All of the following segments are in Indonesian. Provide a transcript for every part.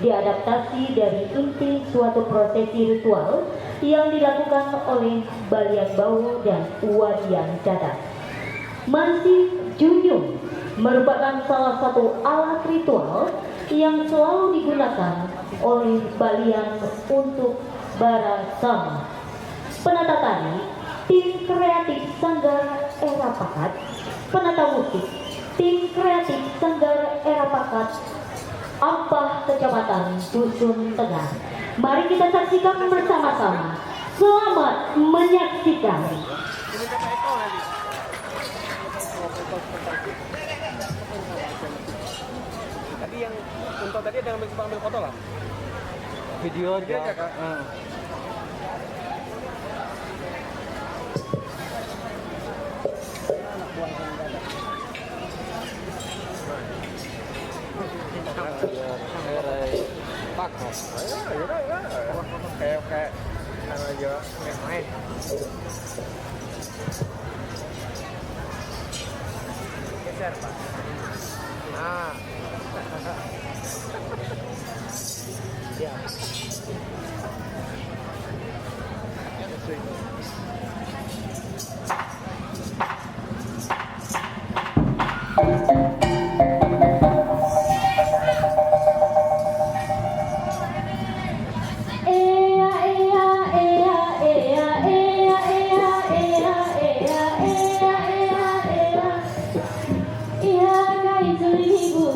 diadaptasi dari inti suatu prosesi ritual yang dilakukan oleh Balian Bawu dan Wadian Dadat. Masih Junjung merupakan salah satu alat ritual yang selalu digunakan oleh Balian untuk barasama. Penata tari, tim kreatif Sanggar Era Pakat. Penata musik, tim kreatif Sanggar Era Pakat Ampah Kecamatan Dusun Tengah. Mari kita saksikan bersama-sama. Selamat menyaksikan. Tadi yang untuk tadi ada yang ambil foto lah. Video aja Kak. Kayak aja yang main. Geser Pak. Nah. Ya. Iya, guys, 2000.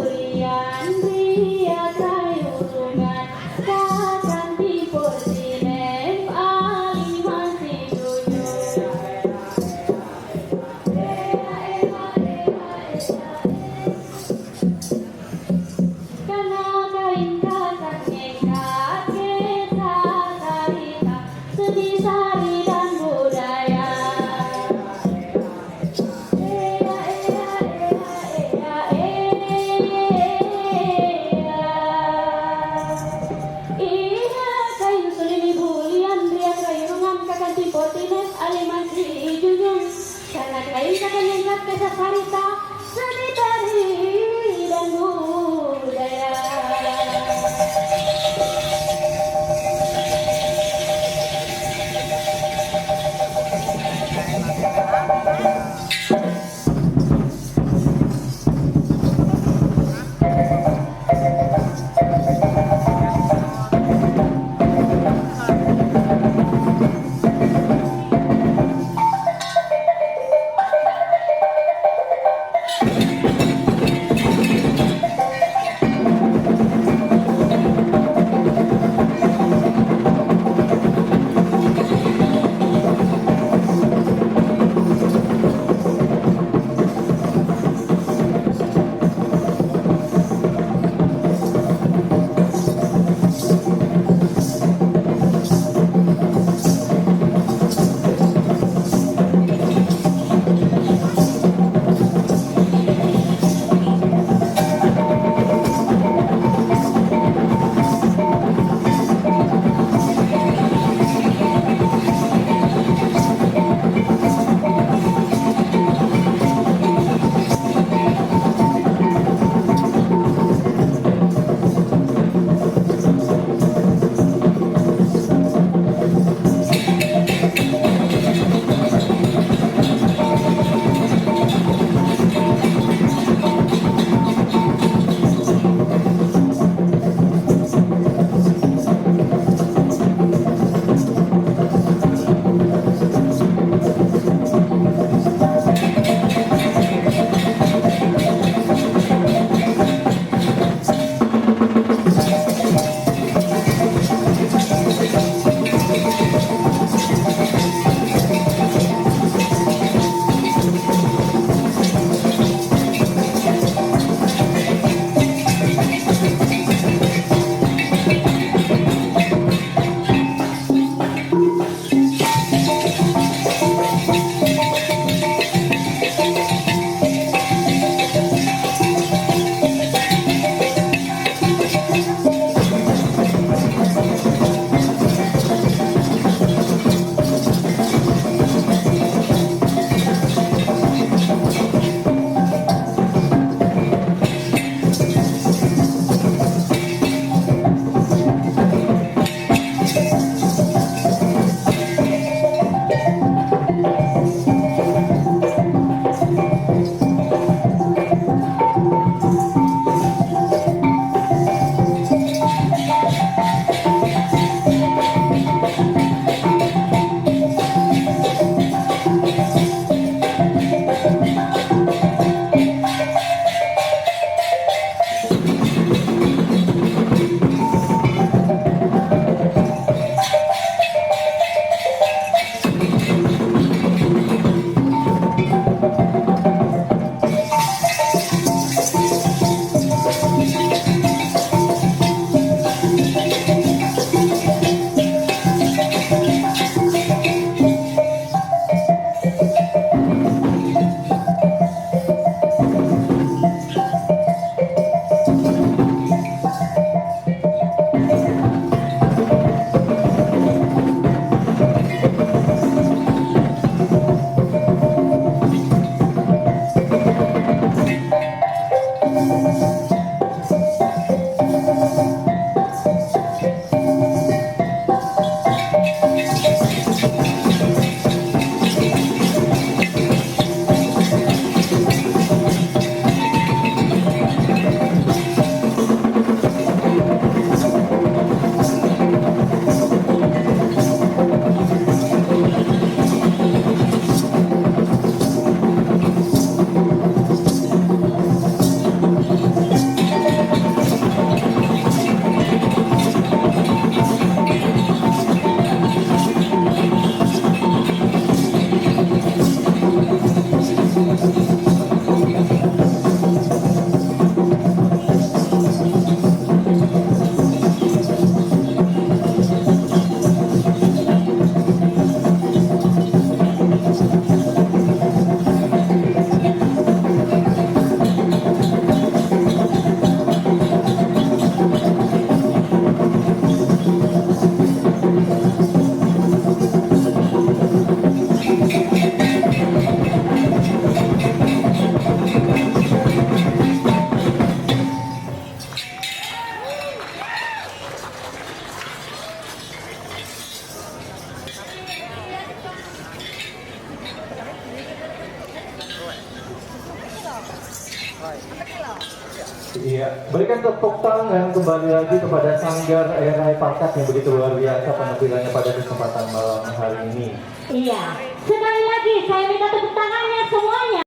Iya, berikan tepuk tangan kembali lagi kepada Sanggar Erai Pakat yang begitu luar biasa penampilannya pada kesempatan malam hari ini. Iya, sekali lagi saya minta tepuk tangannya semuanya.